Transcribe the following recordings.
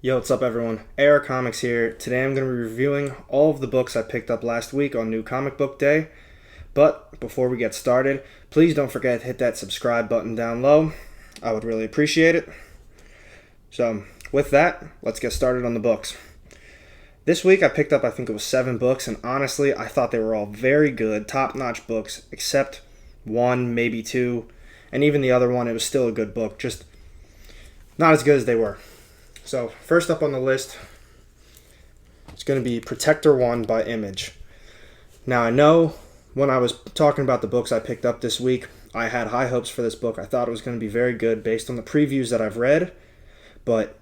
Yo, what's up everyone? AR Comics here. Today I'm going to be reviewing all of the books I picked up last week on New Comic Book Day. But before we get started, please don't forget to hit that subscribe button down low. I would really appreciate it. So, with that, let's get started on the books. This week I picked up, I think it was 7 books, and honestly, I thought they were all very good, top-notch books, except one, maybe 2, and even the other one, it was still a good book, just not as good as they were. So, first up on the list, it's going to be Protector 1 by Image. Now, I know when I was talking about the books I picked up this week, I had high hopes for this book. I thought it was going to be very good based on the previews that I've read, but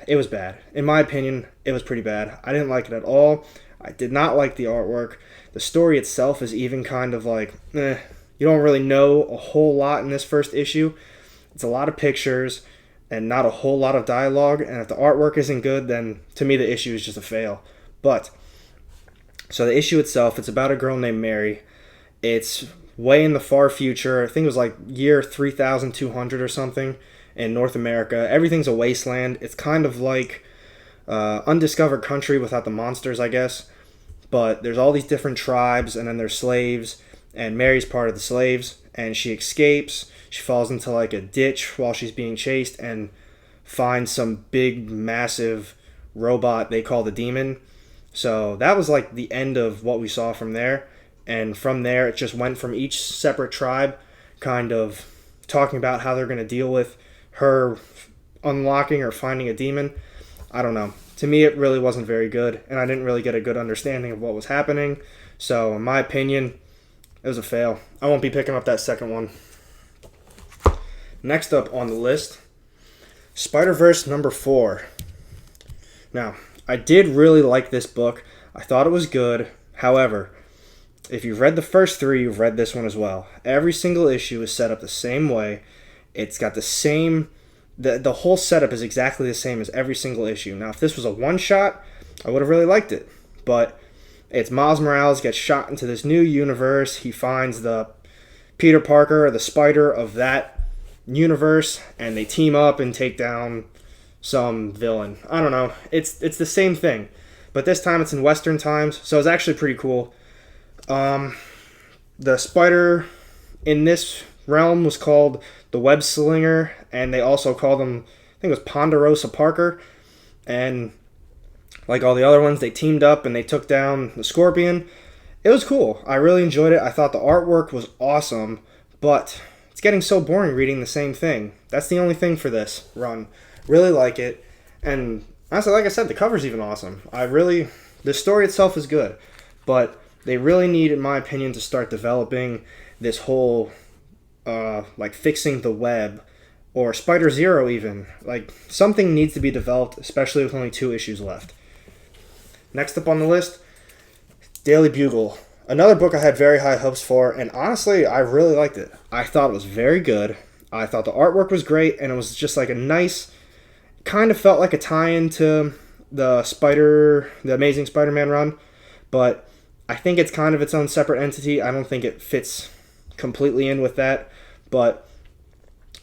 it was bad. In my opinion, it was pretty bad. I didn't like it at all. I did not like the artwork. The story itself is even kind of like, you don't really know a whole lot in this first issue. It's a lot of pictures and not a whole lot of dialogue, and if the artwork isn't good, then to me the issue is just a fail. But, so the issue itself, it's about a girl named Mary. It's way in the far future. I think it was like year 3200 or something in North America. Everything's a wasteland. It's kind of like undiscovered country without the monsters, I guess. But there's all these different tribes, and then there's slaves, and Mary's part of the slaves, and she escapes. She falls into like a ditch while she's being chased and finds some big, massive robot they call the Demon. So that was like the end of what we saw from there. And from there, it just went from each separate tribe kind of talking about how they're going to deal with her unlocking or finding a demon. I don't know. To me, it really wasn't very good, and I didn't really get a good understanding of what was happening. So, in my opinion, it was a fail. I won't be picking up that second one. Next up on the list, Spiderverse number 4. Now, I did really like this book. I thought it was good. However, if you've read the first 3, you've read this one as well. Every single issue is set up the same way. It's got the same... The whole setup is exactly the same as every single issue. Now, if this was a one-shot, I would have really liked it. But it's Miles Morales gets shot into this new universe. He finds the Peter Parker, the Spider of that universe, and they team up and take down some villain. I don't know. It's the same thing, but this time it's in Western times, so it's actually pretty cool. The Spider in this realm was called the Web Slinger, and they also called him, I think it was Ponderosa Parker, and like all the other ones, they teamed up and they took down the Scorpion. It was cool. I really enjoyed it. I thought the artwork was awesome, but it's getting so boring reading the same thing. That's the only thing for this run. Really like it. And honestly, like I said, the cover's even awesome. The story itself is good. But they really need, in my opinion, to start developing this whole, like fixing the web. Or Spider Zero even. Like, something needs to be developed, especially with only 2 issues left. Next up on the list, Daily Bugle. Another book I had very high hopes for, and honestly, I really liked it. I thought it was very good. I thought the artwork was great, and it was just like a nice, kind of felt like a tie-in to the Amazing Spider-Man run, but I think it's kind of its own separate entity. I don't think it fits completely in with that, but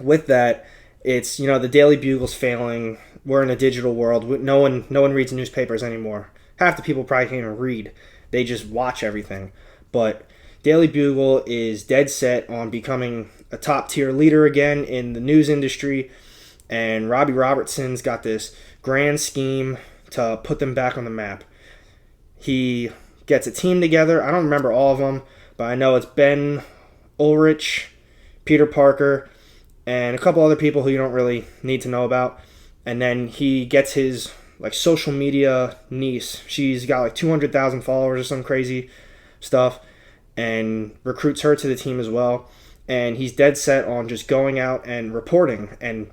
with that, it's, the Daily Bugle's failing. We're in a digital world. No one reads newspapers anymore. Half the people probably can't even read. They just watch everything. But Daily Bugle is dead set on becoming a top tier leader again in the news industry. And Robbie Robertson's got this grand scheme to put them back on the map. He gets a team together. I don't remember all of them, but I know it's Ben Ulrich, Peter Parker, and a couple other people who you don't really need to know about. And then he gets his social media niece. She's got like 200,000 followers or some crazy stuff, and recruits her to the team as well. And he's dead set on just going out and reporting and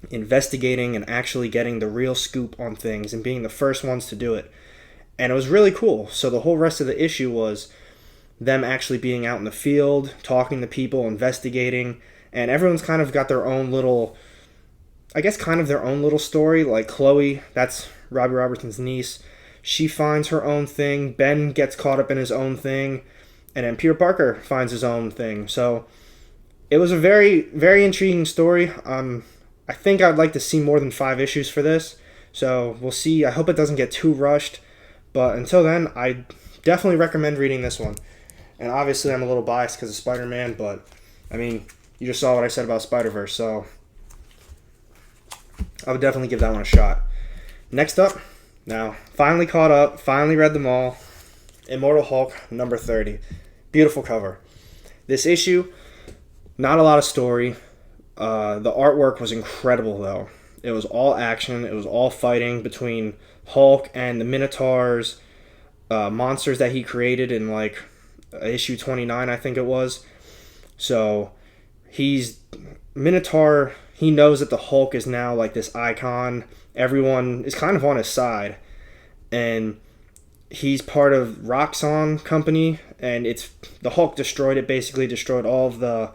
investigating and actually getting the real scoop on things and being the first ones to do it. And it was really cool. So the whole rest of the issue was them actually being out in the field, talking to people, investigating, and everyone's kind of got their own little, their own little story. Like Chloe, that's Robbie Robertson's niece. She finds her own thing. Ben gets caught up in his own thing. And then Peter Parker finds his own thing. So it was a very, very intriguing story. I'm I think I'd like to see more than 5 issues for this. So we'll see. I hope it doesn't get too rushed. But until then, I definitely recommend reading this one. And obviously, I'm a little biased because of Spider-Man, but I mean, you just saw what I said about Spiderverse, so I would definitely give that one a shot. Next up, now, finally caught up, finally read them all. Immortal Hulk, number 30. Beautiful cover. This issue, not a lot of story. The artwork was incredible, though. It was all action. It was all fighting between Hulk and the Minotaurs, monsters that he created in, like, issue 29, I think it was. So, Minotaur, he knows that the Hulk is now, like, this icon. Everyone is kind of on his side. And he's part of Roxxon Company, and the Hulk destroyed it, basically destroyed all of the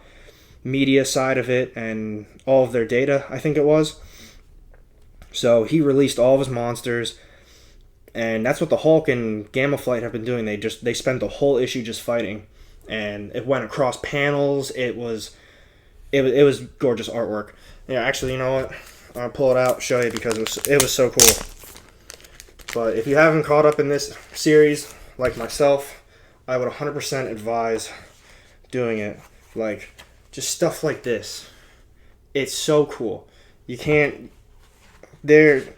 media side of it and all of their data, I think it was. So he released all of his monsters, and that's what the Hulk and Gamma Flight have been doing. They spent the whole issue just fighting, and it went across panels. It was gorgeous artwork. Yeah, actually, you know what? I'll pull it out, show you, because it was so cool. But if you haven't caught up in this series, like myself, I would 100% advise doing it. Like, just stuff like this. It's so cool. You can't... And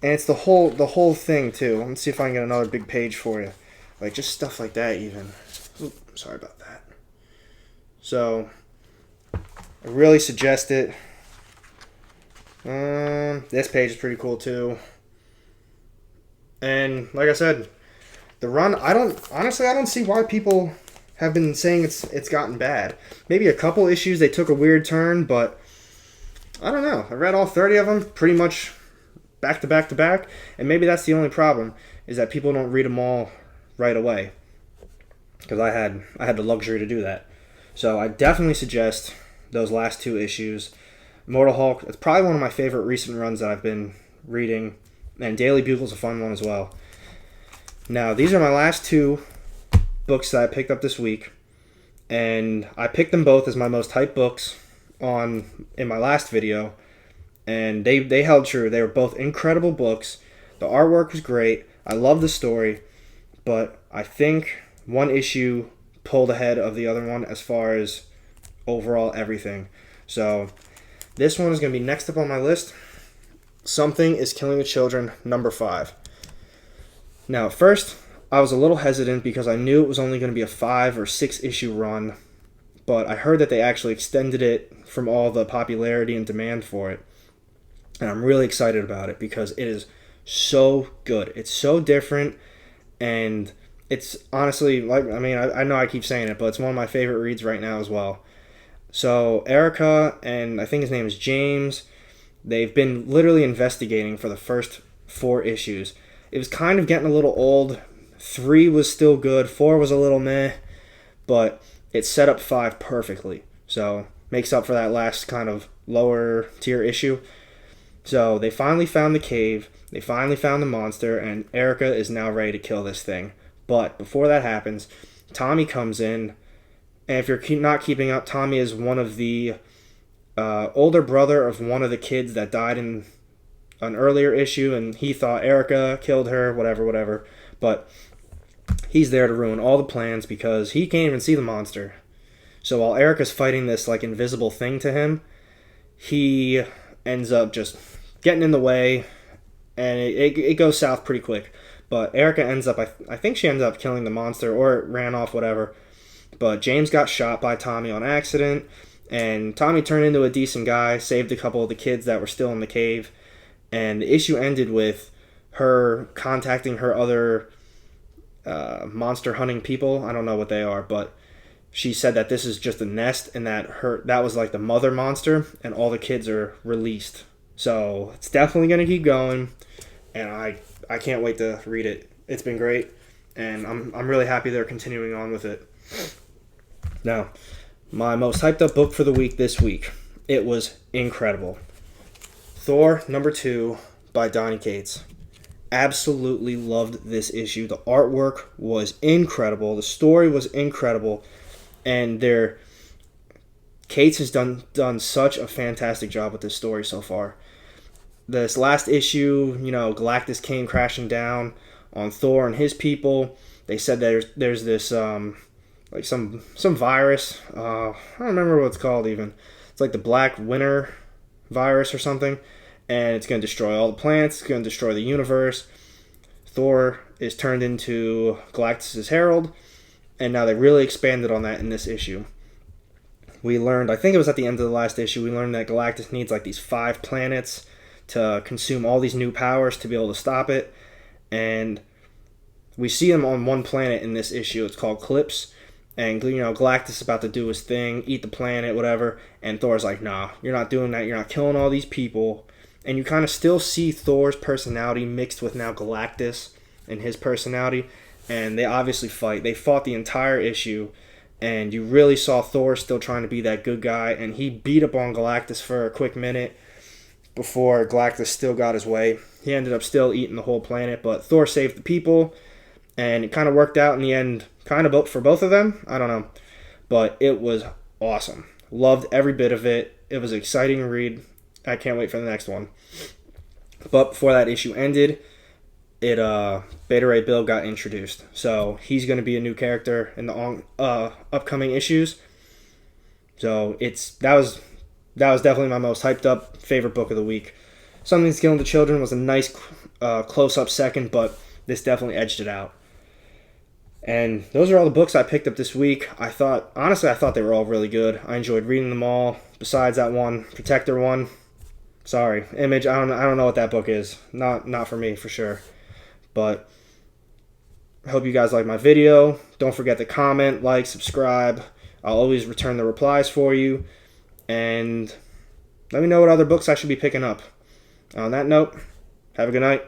it's the whole thing, too. Let me see if I can get another big page for you. Like, just stuff like that, even. Oops, sorry about that. So, I really suggest it. This page is pretty cool, too. And like I said, the run, I don't see why people have been saying it's gotten bad. Maybe a couple issues they took a weird turn, but I don't know. I read all 30 of them pretty much back to back to back, and maybe that's the only problem, is that people don't read them all right away. Because I had the luxury to do that. So I definitely suggest those last 2 issues. Immortal Hulk, it's probably one of my favorite recent runs that I've been reading. And Daily Bugle's a fun one as well. Now, these are my last 2 books that I picked up this week. And I picked them both as my most hyped books in my last video. And they held true. They were both incredible books. The artwork was great. I love the story. But I think one issue pulled ahead of the other one as far as overall everything. So, this one is going to be next up on my list. Something is Killing the Children, number 5. Now, at first, I was a little hesitant because I knew it was only going to be a 5 or 6 issue run, but I heard that they actually extended it from all the popularity and demand for it. And I'm really excited about it because it is so good. It's so different, and it's honestly, like, I mean, I know I keep saying it, but it's one of my favorite reads right now as well. So, Erica, and I think his name is James, they've been literally investigating for the first 4 issues. It was kind of getting a little old. 3 was still good. 4 was a little meh. But it set up 5 perfectly. So, makes up for that last kind of lower tier issue. So, they finally found the cave. They finally found the monster. And Erica is now ready to kill this thing. But before that happens, Tommy comes in. And if you're not keeping up, Tommy is one of the older brother of one of the kids that died in an earlier issue, and he thought Erica killed her, whatever. But he's there to ruin all the plans because he can't even see the monster. So while Erica's fighting this like invisible thing to him, he ends up just getting in the way, and it goes south pretty quick. But Erica ends up, I think she ends up killing the monster, or it ran off, whatever. But James got shot by Tommy on accident. And Tommy turned into a decent guy, saved a couple of the kids that were still in the cave. And the issue ended with her contacting her other monster hunting people. I don't know what they are, but she said that this is just a nest and that was like the mother monster, and all the kids are released. So it's definitely going to keep going, and I can't wait to read it. It's been great, and I'm really happy they're continuing on with it. Now, my most hyped up book for the week this week. It was incredible. Thor, number 2, by Donny Cates. Absolutely loved this issue. The artwork was incredible. The story was incredible. And Cates has done such a fantastic job with this story so far. This last issue, Galactus came crashing down on Thor and his people. They said there's this like some virus. I don't remember what it's called even. It's like the Black Winter virus or something, and it's going to destroy all the planets. It's going to destroy the universe. Thor is turned into Galactus' herald, and now they really expanded on that in this issue. We learned, I think it was at the end of the last issue, we learned that Galactus needs like these 5 planets to consume all these new powers to be able to stop it. And we see him on one planet in this issue. It's called Clips. And, Galactus is about to do his thing, eat the planet, whatever. And Thor's like, nah, you're not doing that. You're not killing all these people. And you kind of still see Thor's personality mixed with now Galactus and his personality. And they obviously fight. They fought the entire issue. And you really saw Thor still trying to be that good guy. And he beat up on Galactus for a quick minute before Galactus still got his way. He ended up still eating the whole planet. But Thor saved the people. And it kind of worked out in the end, kind of for both of them. I don't know. But it was awesome. Loved every bit of it. It was an exciting read. I can't wait for the next one. But before that issue ended, Beta Ray Bill got introduced. So he's going to be a new character in the upcoming issues. So that was definitely my most hyped up favorite book of the week. Something's Killing the Children was a nice close-up second, but this definitely edged it out. And those are all the books I picked up this week. I thought they were all really good. I enjoyed reading them all. Besides that one, Protector one. Sorry, Image. I don't know what that book is. Not for me for sure. But I hope you guys like my video. Don't forget to comment, like, subscribe. I'll always return the replies for you. And let me know what other books I should be picking up. On that note, have a good night.